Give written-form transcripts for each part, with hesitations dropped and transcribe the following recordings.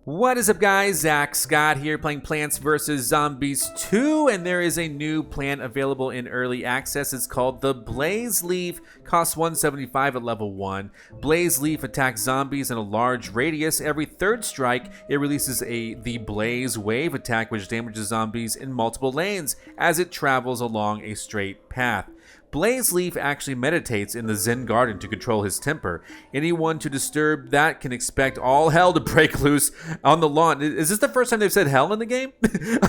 What is up, guys? Zach Scott here playing Plants vs. Zombies 2, and there is a new plant available in early access. It's called the Blaze Leaf. Costs $175 at level 1. Blaze Leaf attacks zombies in a large radius. Every third strike, it releases the Blaze Wave attack, which damages zombies in multiple lanes as it travels along a straight path. Blaze Leaf actually meditates in the Zen garden to control his temper. Anyone to disturb that can expect all hell to break loose on the lawn. Is this the first time they've said hell in the game?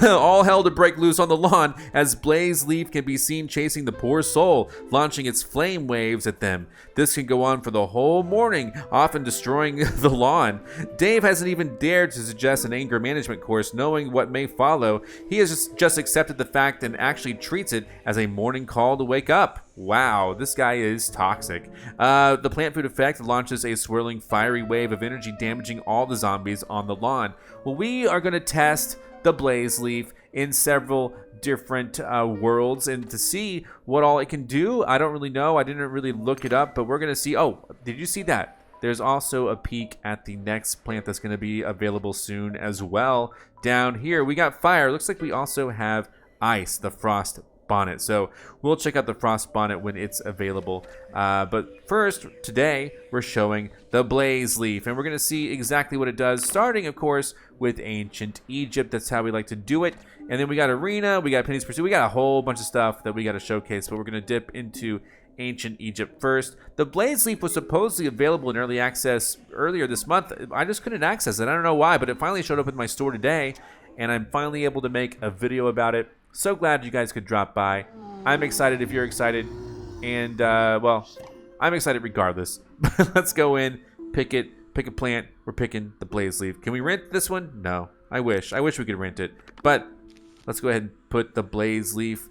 All hell to break loose on the lawn as Blaze Leaf can be seen chasing the poor soul, launching its flame waves at them. This can go on for the whole morning, often destroying the lawn. Dave hasn't even dared to suggest an anger management course, knowing what may follow. He has just accepted the fact and actually treats it as a morning call to wake up. Wow, this guy is toxic. The plant food effect launches a swirling fiery wave of energy, damaging all the zombies on the lawn. Well, we are going to test the Blaze Leaf in several different worlds and to see what all it can do. I don't really know. I didn't really look it up, but we're going to see. Oh, did you see that? There's also a peek at the next plant that's going to be available soon as well. Down here, we got fire. Looks like we also have ice, the frost bonnet. So we'll check out the frost bonnet when it's available. But first, today, we're showing the Blaze Leaf, and we're going to see exactly what it does, starting, of course, with ancient Egypt. That's how we like to do it. And then we got arena, we got Penny's Pursuit, we got a whole bunch of stuff that we got to showcase, but we're going to dip into ancient Egypt first. The Blaze Leaf was supposedly available in early access earlier this month. I just couldn't access it. I don't know why, but it finally showed up in my store today, and I'm finally able to make a video about it. So glad you guys could drop by. I'm excited if you're excited. And, well, I'm excited regardless. Let's go in, pick a plant. We're picking the Blaze Leaf. Can we rent this one? No. I wish we could rent it. But let's go ahead and put the Blaze Leaf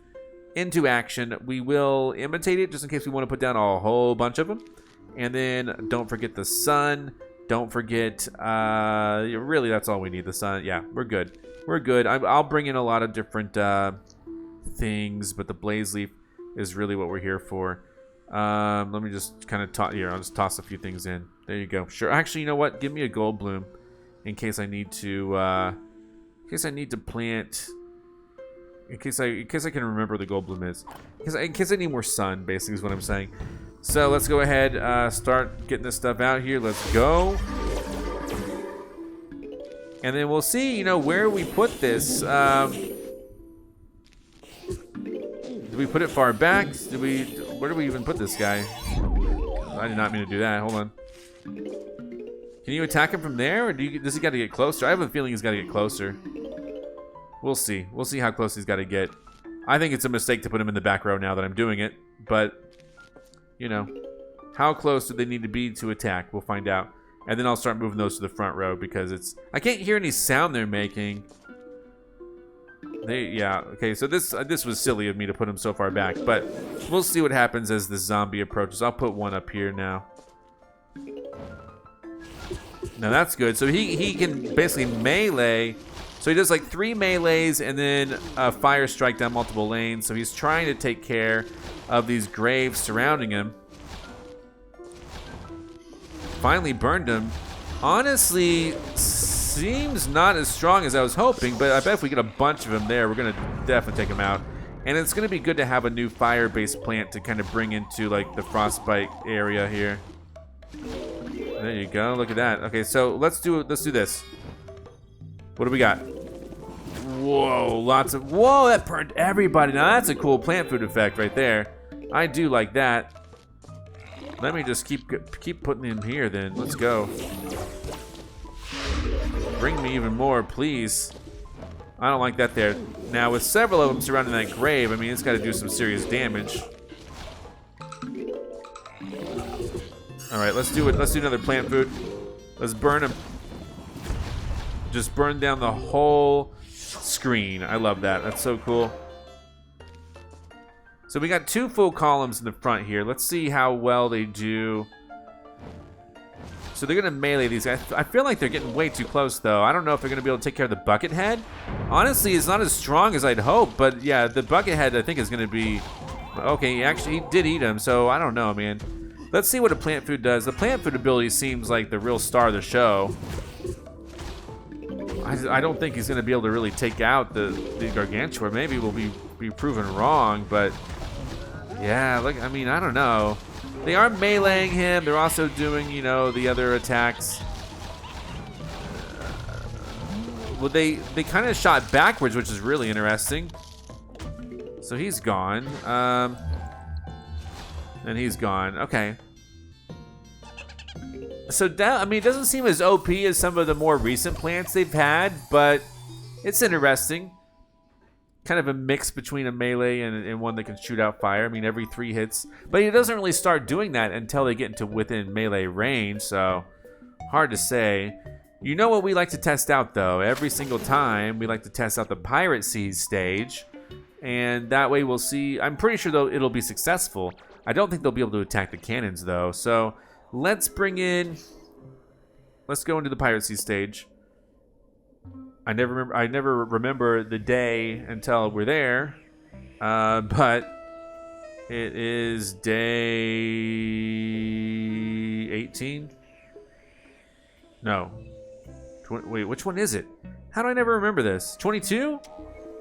into action. We will imitate it just in case we want to put down a whole bunch of them. And then don't forget the sun. Don't forget, really, that's all we need, the sun. Yeah, we're good. We're good. I'll bring in a lot of different things, but the Blaze Leaf is really what we're here for. Let me just kind of toss here. I'll just toss a few things in. There you go. Sure. Actually, you know what? Give me a gold bloom in case I need to. Plant. In case I can remember where the gold bloom is. In case I need more sun, basically, is what I'm saying. So let's go ahead. Start getting this stuff out here. Let's go. And then we'll see, where we put this. Did we put it far back? Where do we even put this guy? I did not mean to do that. Hold on. Can you attack him from there, or does he got to get closer? I have a feeling he's got to get closer. We'll see. We'll see how close he's got to get. I think it's a mistake to put him in the back row now that I'm doing it. But, how close do they need to be to attack? We'll find out. And then I'll start moving those to the front row because I can't hear any sound they're making. Yeah, okay, so this was silly of me to put him so far back, but we'll see what happens as the zombie approaches. I'll put one up here now. Now that's good. So he can basically melee. So he does like 3 melees and then a fire strike down multiple lanes. So he's trying to take care of these graves surrounding him. Finally burned him. Honestly, seems not as strong as I was hoping, but I bet if we get a bunch of them there, we're gonna definitely take him out. And it's gonna be good to have a new fire-based plant to kind of bring into like the frostbite area here. There you go. Look at that. Okay, so let's do this. What do we got? Whoa, whoa! That burned everybody. Now that's a cool plant food effect right there. I do like that. Let me just keep putting him here then. Let's go. Bring me even more, please. I don't like that there. Now, with several of them surrounding that grave, I mean, it's got to do some serious damage. All right, let's do it. Let's do another plant food. Let's burn him. Just burn down the whole screen. I love that. That's so cool. So we got 2 full columns in the front here. Let's see how well they do. So they're going to melee these guys. I feel like they're getting way too close, though. I don't know if they're going to be able to take care of the bucket head. Honestly, it's not as strong as I'd hope. But, yeah, the bucket head, I think, is going to be... Okay, he did eat him, so I don't know, man. Let's see what a plant food does. The plant food ability seems like the real star of the show. I don't think he's going to be able to really take out the Gargantua. Maybe we'll be proven wrong, but yeah, look, I mean, I don't know. They are meleeing him. They're also doing, you know, the other attacks. Well, they kind of shot backwards, which is really interesting. So he's gone. And he's gone. Okay. So, I mean, it doesn't seem as OP as some of the more recent plants they've had, but it's interesting. Kind of a mix between a melee and one that can shoot out fire. I mean, every 3 hits. But it doesn't really start doing that until they get into within melee range, so hard to say. You know what we like to test out, though? Every single time, we like to test out the Pirate Seas stage. And that way we'll see. I'm pretty sure, though, it'll be successful. I don't think they'll be able to attack the cannons, though. So let's bring in... Let's go into the Pirate Seas stage. I never remember the day until we're there. But it is day 18? No. Wait, which one is it? How do I never remember this? 22?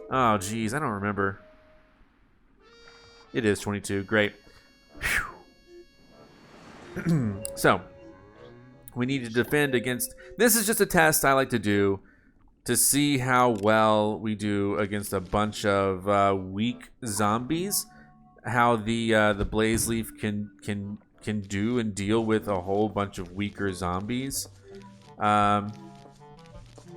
Oh, geez, I don't remember. It is 22. Great. So, we need to defend against... This is just a test I like to do to see how well we do against a bunch of weak zombies. How the Blaze Leaf can do and deal with a whole bunch of weaker zombies.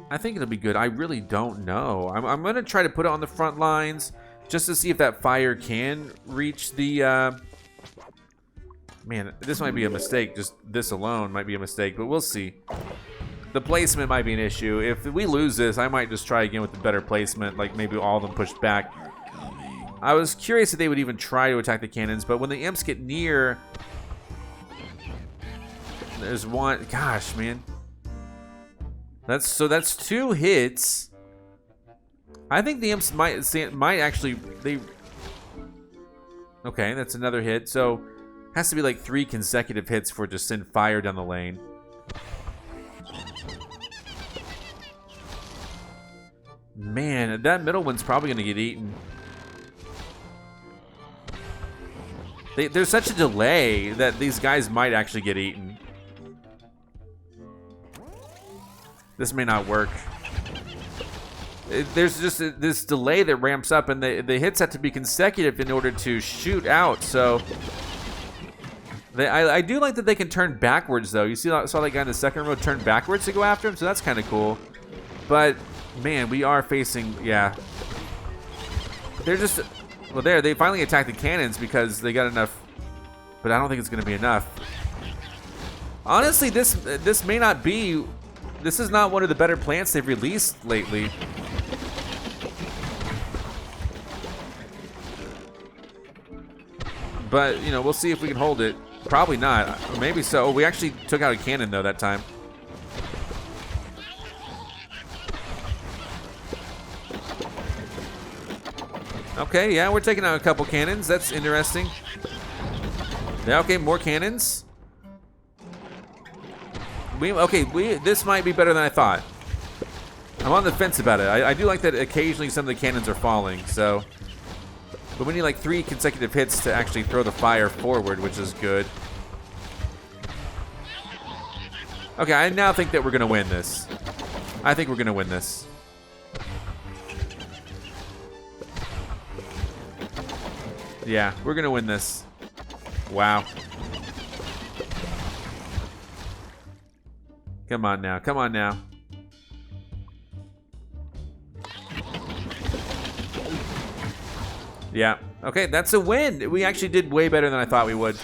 I think it'll be good. I really don't know. I'm going to try to put it on the front lines just to see if that fire can reach the... Man, this might be a mistake. Just this alone might be a mistake, but we'll see. The placement might be an issue. If we lose this, I might just try again with the better placement, like maybe all of them pushed back. I was curious if they would even try to attack the cannons, but when the imps get near... There's one... Gosh, man. That's 2 hits. I think the imps might actually Okay, that's another hit. So has to be like 3 consecutive hits for it to send fire down the lane. Man, that middle one's probably gonna get eaten. There's such a delay that these guys might actually get eaten. This may not work. There's just this delay that ramps up, and the hits have to be consecutive in order to shoot out. So I do like that they can turn backwards, though. You saw that guy in the second row turn backwards to go after him, so that's kind of cool. But man, we are facing, yeah. They're just, well, they finally attacked the cannons because they got enough, but I don't think it's going to be enough. Honestly, this may not be. This is not one of the better plants they've released lately. But, you know, we'll see if we can hold it. Probably not. Maybe so. We actually took out a cannon, though, that time. Okay, yeah, we're taking out a couple cannons. That's interesting. Yeah, okay, more cannons. This might be better than I thought. I'm on the fence about it. I do like that occasionally some of the cannons are falling, so. But we need like 3 consecutive hits to actually throw the fire forward, which is good. Okay, I now think that we're gonna win this. I think we're gonna win this. Yeah, we're gonna win this. Wow. Come on now, come on now. Yeah, okay, that's a win. We actually did way better than I thought we would.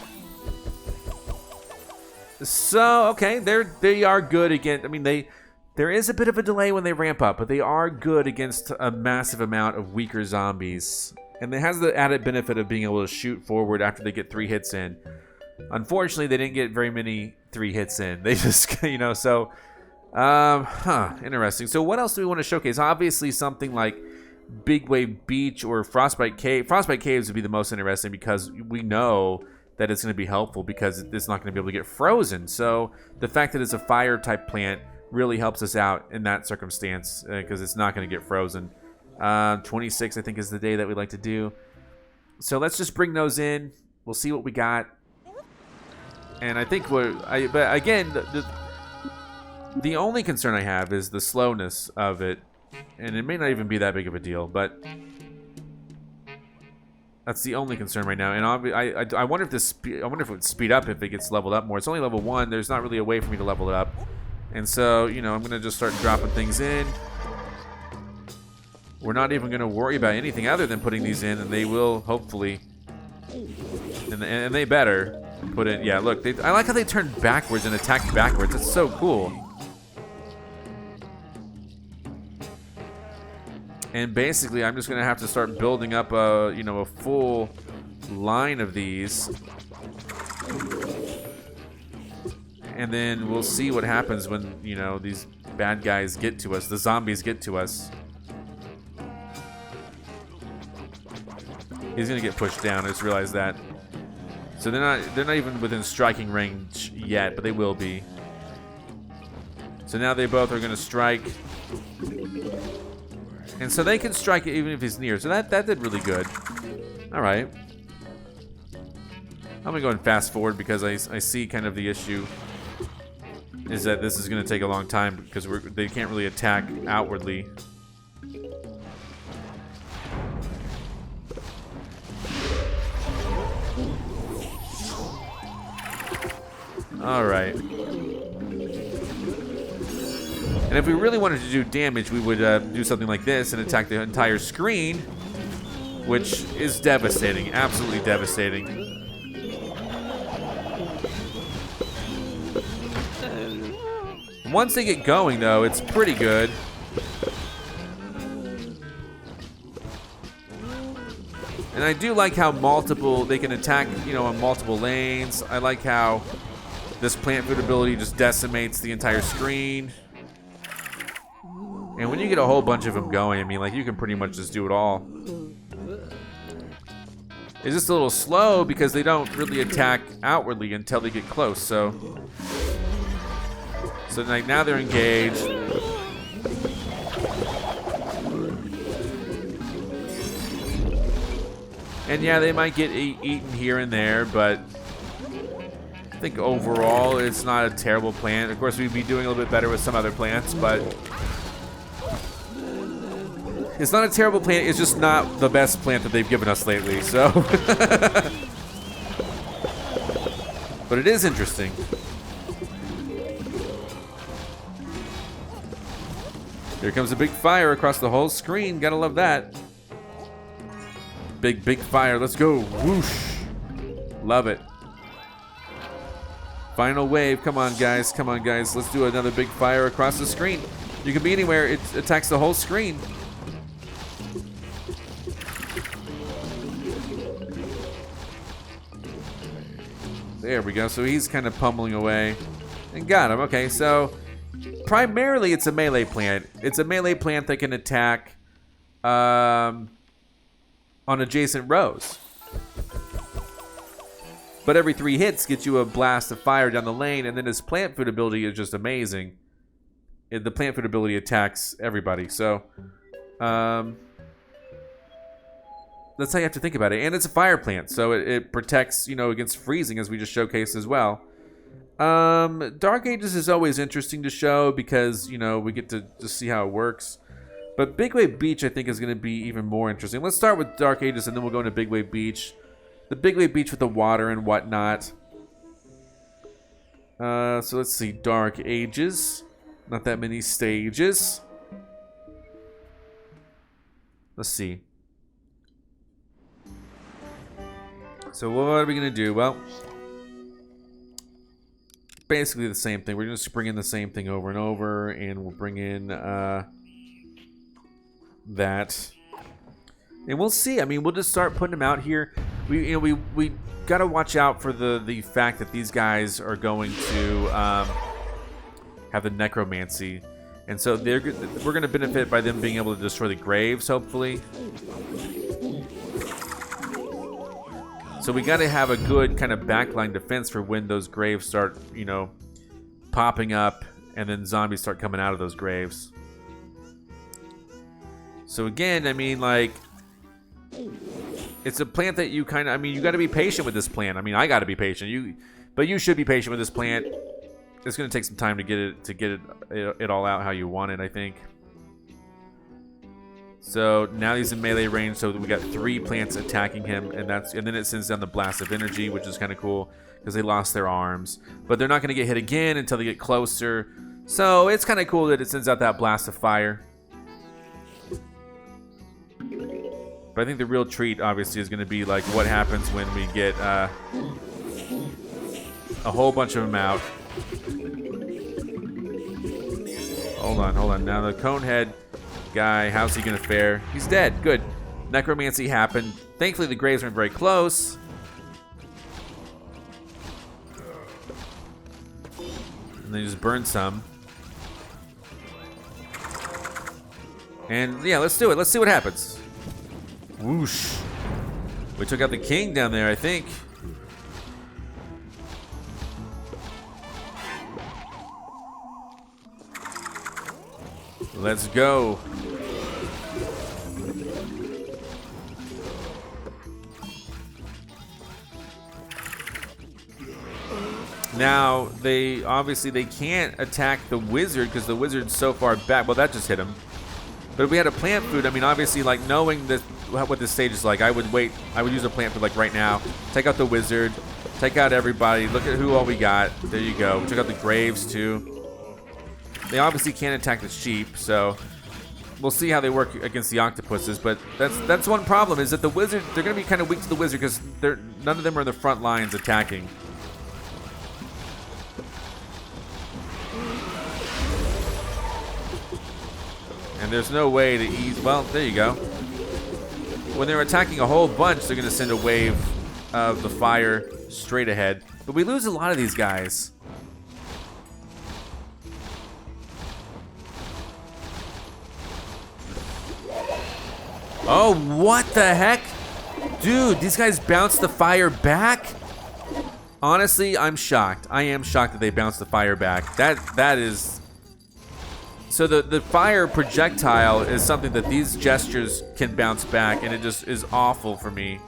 So, okay, they are good against, I mean, there is a bit of a delay when they ramp up, but they are good against a massive amount of weaker zombies. And it has the added benefit of being able to shoot forward after they get 3 hits in. Unfortunately, they didn't get very many 3 hits in. They just, you know, so, interesting. So what else do we want to showcase? Obviously, something like Big Wave Beach or Frostbite Cave. Frostbite Caves would be the most interesting because we know that it's going to be helpful because it's not going to be able to get frozen. So the fact that it's a fire type plant really helps us out in that circumstance because it's not going to get frozen. 26, I think, is the day that we like to do. So let's just bring those in. We'll see what we got. And I think but again, the only concern I have is the slowness of it. And it may not even be that big of a deal, but that's the only concern right now. And I wonder if I wonder if it would speed up if it gets leveled up more. It's only level 1. There's not really a way for me to level it up. And so, you know, I'm going to just start dropping things in. We're not even going to worry about anything other than putting these in, and they will hopefully, and they better put in. Yeah, look, I like how they turn backwards and attack backwards. It's so cool. And basically, I'm just going to have to start building up a, you know, a full line of these. And then we'll see what happens when, you know, these bad guys get to us. The zombies get to us. He's going to get pushed down. I just realized that. So they're not even within striking range yet, but they will be. So now they both are going to strike. And so they can strike it even if he's near. So that did really good. All right. I'm going to go and fast forward because I see kind of the issue is that this is going to take a long time because they can't really attack outwardly. All right. And if we really wanted to do damage, we would do something like this and attack the entire screen, which is devastating, absolutely devastating. Once they get going, though, it's pretty good. And I do like how they can attack, you know, on multiple lanes. I like how this plant food ability just decimates the entire screen. And when you get a whole bunch of them going, I mean, like, you can pretty much just do it all. It's just a little slow because they don't really attack outwardly until they get close, so like now they're engaged. And yeah, they might get eaten here and there, but I think overall it's not a terrible plant. Of course, we'd be doing a little bit better with some other plants, but it's not a terrible plant. It's just not the best plant that they've given us lately, so. But it is interesting. Here comes a big fire across the whole screen. Gotta love that. Big fire. Let's go. Whoosh. Love it. Final wave. Come on, guys. Come on, guys. Let's do another big fire across the screen. You can be anywhere. It attacks the whole screen. There we go. So he's kind of pummeling away. And got him. Okay, so primarily it's a melee plant. It's a melee plant that can attack on adjacent rows. But every 3 hits gets you a blast of fire down the lane, and then his plant food ability is just amazing. The plant food ability attacks everybody, so that's how you have to think about it. And it's a fire plant, so it protects, you know, against freezing, as we just showcased as well. Dark Ages is always interesting to show because, you know, we get to just see how it works. But Big Wave Beach, I think, is going to be even more interesting. Let's start with Dark Ages, and then we'll go into Big Wave Beach. The Big Wave Beach with the water and whatnot. So let's see. Dark Ages. Not that many stages. Let's see. So what are we going to do? Well, basically the same thing. We're going to bring in the same thing over and over, and we'll bring in that. And we'll see. I mean, we'll just start putting them out here. We got to watch out for the fact that these guys are going to have the necromancy. And so we're going to benefit by them being able to destroy the graves, hopefully. So we got to have a good kind of backline defense for when those graves start, you know, popping up and then zombies start coming out of those graves. So again, I mean, like, it's a plant that you kind of, I mean, you got to be patient with this plant. I mean, I got to be patient. But you should be patient with this plant. It's going to take some time to get it all out how you want it, I think. So now he's in melee range, so we got 3 plants attacking him, and then it sends down the blast of energy, which is kind of cool because they lost their arms. But they're not going to get hit again until they get closer. So it's kind of cool that it sends out that blast of fire. But I think the real treat, obviously, is going to be like what happens when we get a whole bunch of them out. Hold on. Now the Conehead guy, how's he going to fare? He's dead. Good. Necromancy happened. Thankfully, the graves weren't very close. And they just burned some. And yeah, let's do it. Let's see what happens. Whoosh. We took out the king down there, I think. Let's go. Now, they can't attack the wizard because the wizard's so far back. Well, that just hit him. But if we had a plant food, I mean, obviously, like, knowing this, what this stage is like, I would use a plant food, like, right now. Take out the wizard. Take out everybody. Look at who all we got. There you go. We took out the graves, too. They obviously can't attack the sheep, so we'll see how they work against the octopuses. But that's one problem, is that the wizard, they're going to be kind of weak to the wizard because none of them are in the front lines attacking. And there's no way to ease. Well, there you go. When they're attacking a whole bunch, they're going to send a wave of the fire straight ahead. But we lose a lot of these guys. Oh, what the heck? Dude, these guys bounce the fire back? Honestly, I'm shocked. I am shocked that they bounce the fire back. That is... So the fire projectile is something that these gestures can bounce back, and it just is awful for me.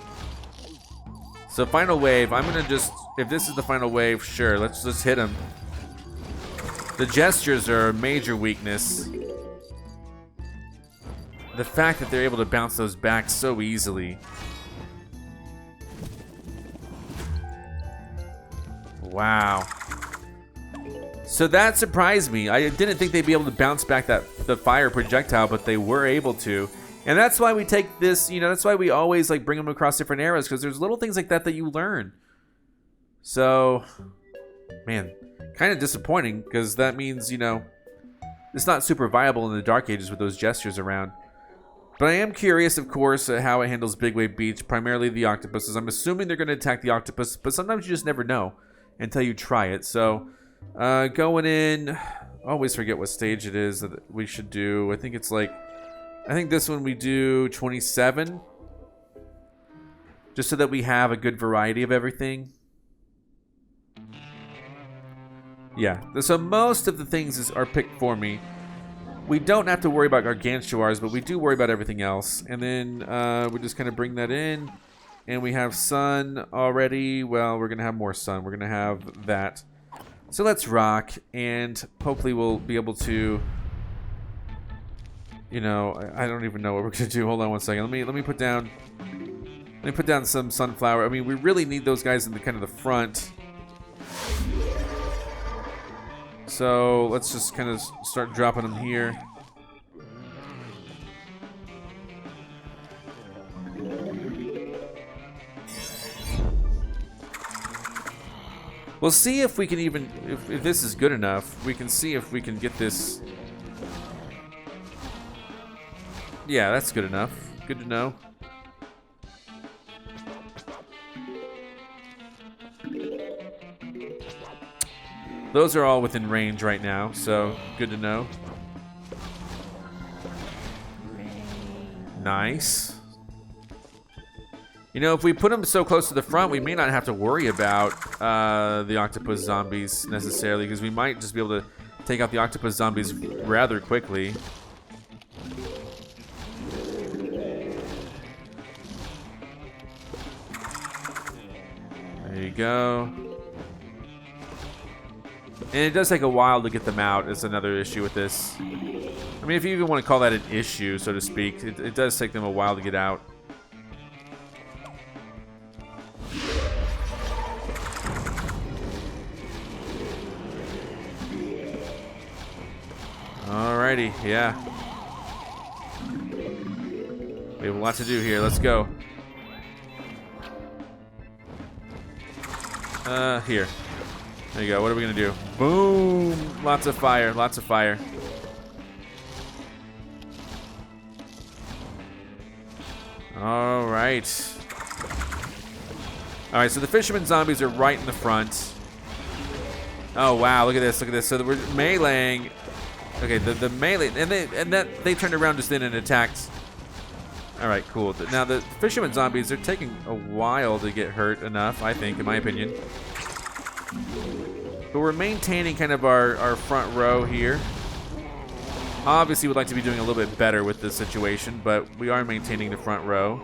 So final wave, I'm gonna just, if this is the final wave, sure, let's just hit him. The gestures are a major weakness. The fact that they're able to bounce those back so easily. Wow. So that surprised me. I didn't think they'd be able to bounce back the fire projectile, but they were able to. And that's why we take this, you know, that's why we always like bring them across different eras, because there's little things like that you learn. So, man, kind of disappointing, because that means, you know, it's not super viable in the Dark Ages with those gestures around. But I am curious, of course, at how it handles Big Wave Beach, primarily the octopuses. I'm assuming they're going to attack the octopus, but sometimes you just never know until you try it. So, going in, I always forget what stage it is that we should do. I think it's like, I think this one we do 27. Just so that we have a good variety of everything. Yeah, so most of the things are picked for me. We don't have to worry about gargantuars, but we do worry about everything else. And then we just kind of bring that in. And we have sun already. Well, we're going to have more sun. We're going to have that. So let's rock. And hopefully we'll be able to... You know, I don't even know what we're going to do. Hold on one second. Let me put down... Let me put down some sunflower. I mean, we really need those guys in the kind of the front. So let's just kind of start dropping them here. We'll see if we can even, if this is good enough, we can see if we can get this. Yeah, that's good enough. Good to know. Those are all within range right now, so good to know. Nice. You know, if we put them so close to the front, we may not have to worry about the octopus zombies necessarily, because we might just be able to take out the octopus zombies rather quickly. There you go. And it does take a while to get them out. It's another issue with this. I mean, if you even want to call that an issue, so to speak, it does take them a while to get out. Alrighty, yeah. We have a lot to do here. Let's go. Here. There you go. What are we gonna do? Boom! Lots of fire. Lots of fire. All right. All right. So the fisherman zombies are right in the front. Oh wow! Look at this! Look at this! So we're meleeing. Okay, the melee, and they turned around just then and attacked. All right, cool. Now the fisherman zombies, they're taking a while to get hurt enough, I think, in my opinion. But we're maintaining kind of our front row here. Obviously, we'd like to be doing a little bit better with this situation, but we are maintaining the front row.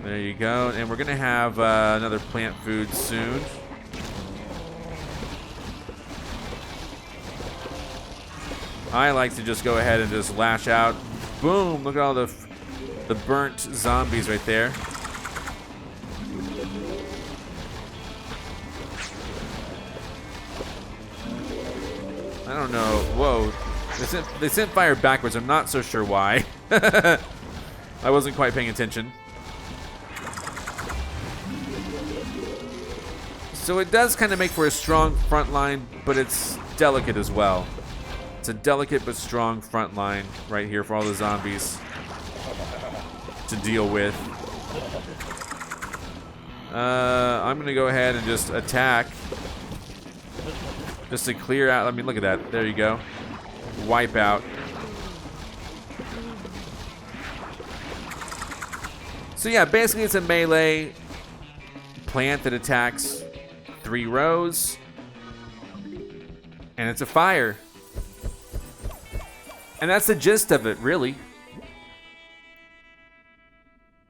There you go. And we're going to have another plant food soon. I like to just go ahead and just lash out. Boom! Look at all the burnt zombies right there. I don't know. Whoa. They sent fire backwards. I'm not so sure why. I wasn't quite paying attention. So it does kind of make for a strong front line, but it's delicate as well. It's a delicate but strong front line right here for all the zombies to deal with. I'm going to go ahead and just attack. Just to clear out. I mean, look at that. There you go. Wipe out. So yeah, basically it's a melee plant that attacks 3 rows. And it's a fire. And that's the gist of it, really.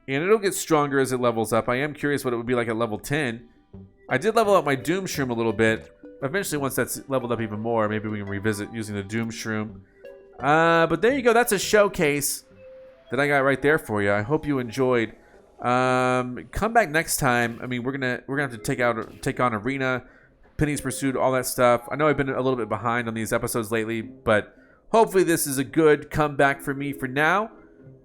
And it'll get stronger as it levels up. I am curious what it would be like at level 10. I did level up my Doom Shroom a little bit. Eventually, once that's leveled up even more, maybe we can revisit using the Doom Shroom. But there you go. That's a showcase that I got right there for you. I hope you enjoyed. Come back next time. I mean, we're gonna have to take on Arena, Penny's Pursuit, all that stuff. I know I've been a little bit behind on these episodes lately, but hopefully this is a good comeback for me for now.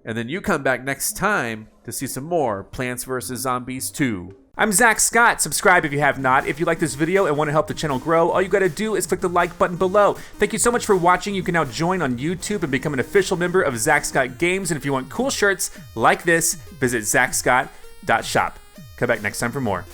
And then you come back next time to see some more Plants vs. Zombies 2. I'm Zack Scott. Subscribe if you have not. If you like this video and want to help the channel grow, all you gotta do is click the like button below. Thank you so much for watching. You can now join on YouTube and become an official member of ZackScottGames. And if you want cool shirts like this, visit ZackScott.shop. Come back next time for more.